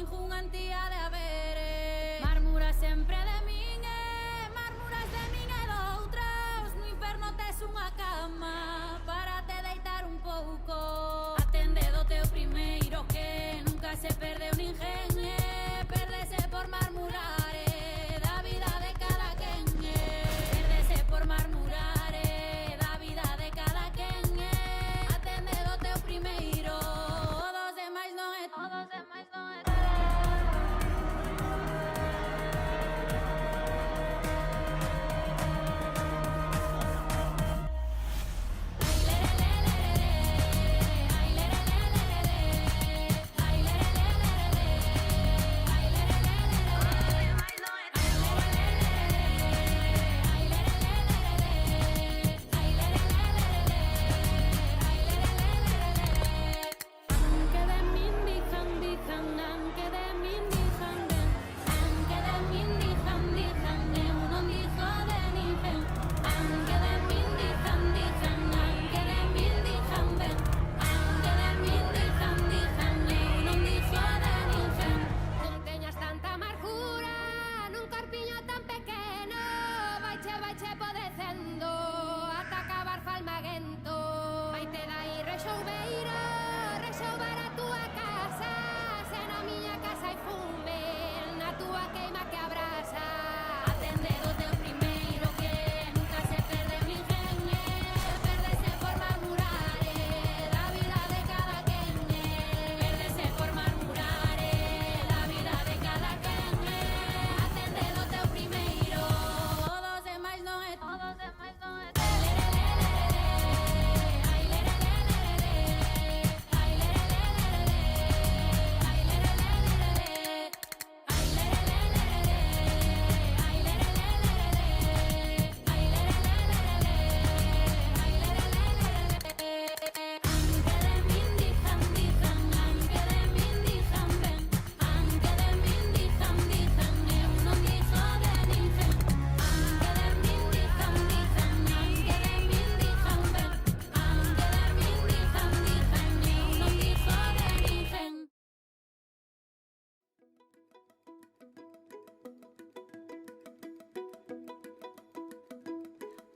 ningunha antía de haber. Marmura sempre de min, marmuras de min e doutros. No inferno tes unha cama para te deitar un pouco. Atende do teu primeiro que nunca se perdeu ninguén, perdese por marmurar, da vida de cada quen, perdese por marmurar, da vida de cada quen, atende do teu primeiro, o dos demais non é, o dos demais non é.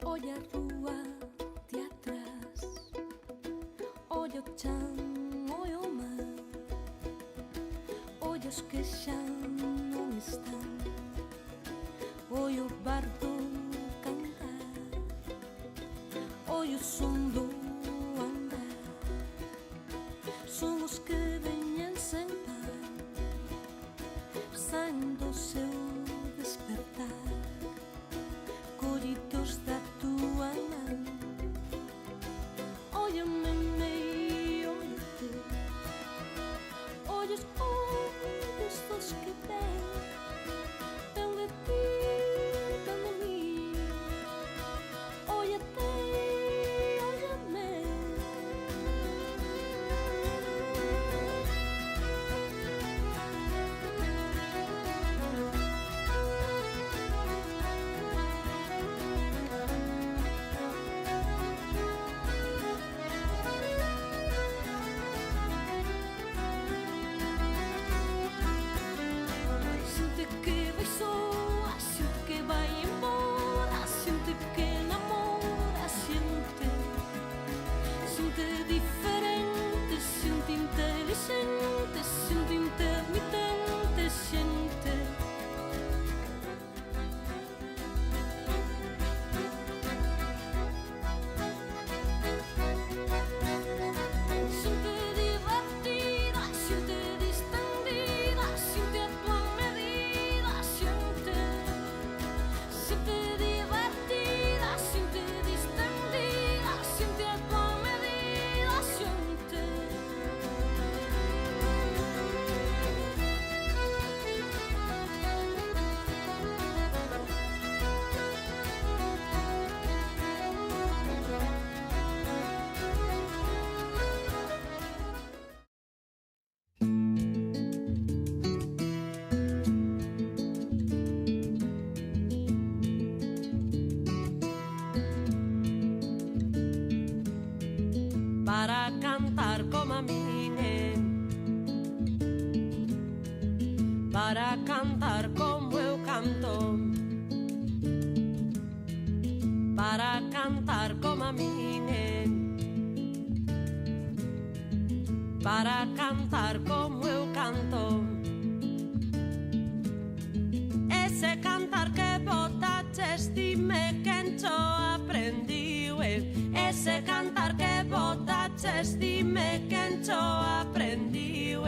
Olla a rúa de atrás, olla o chan, olla o mar, olla os que xa non están, olla o bardo cantar, olla o son do andar. Son os que veñen sen par, saen do seu despertar, collidos da tua man. Óllame e óllate, ollos ollos dos que ven de ti, ven de mí. Óllate, óllame. para cantar como eu canto, para cantar como a min para cantar como eu canto. Ese cantar que botaches, dime quen cho aprendiu. Ese cantar que botaches, dime quen cho aprendiu.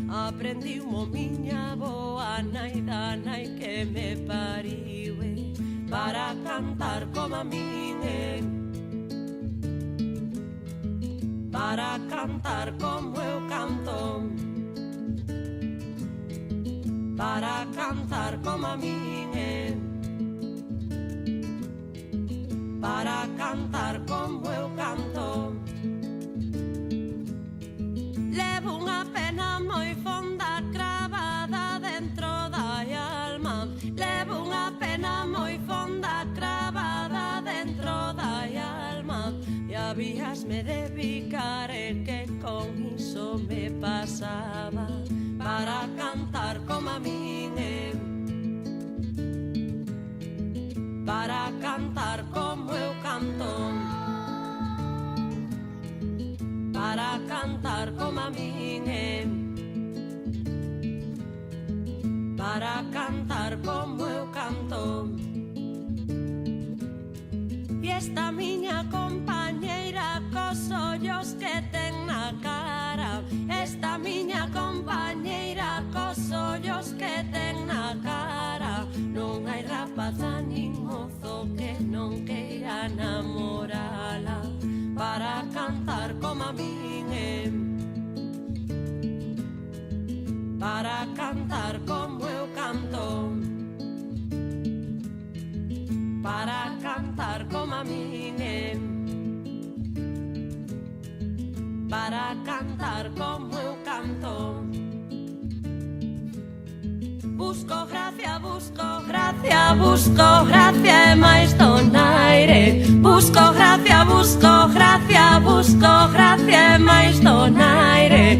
Aprendiu mo miña boa nai da nai que me pariu. Para cantar como a min, para cantar como eu canto, para cantar como a min, para cantar como eu canto. Levo unha pena moi fonda cravada dentro da alma. Levo unha pena moi fonda cravada dentro da alma. E habíasme de bicar que con iso me pasaba. Para cantar como a min, para cantar como eu canto, para cantar como a min, para cantar como eu canto. E esta miña compañeira cos ollos que ten na cara, esta miña compañeira cos ollos que ten na cara, non hai rapaza nin mozo que non queira namorala. Para cantar como a min, para cantar como eu canto, para cantar como a min, para cantar como eu canto. Busco gracia, busco gracia, busco gracia e máis donaire. Busco gracia, busco gracia, busco gracia e máis donaire.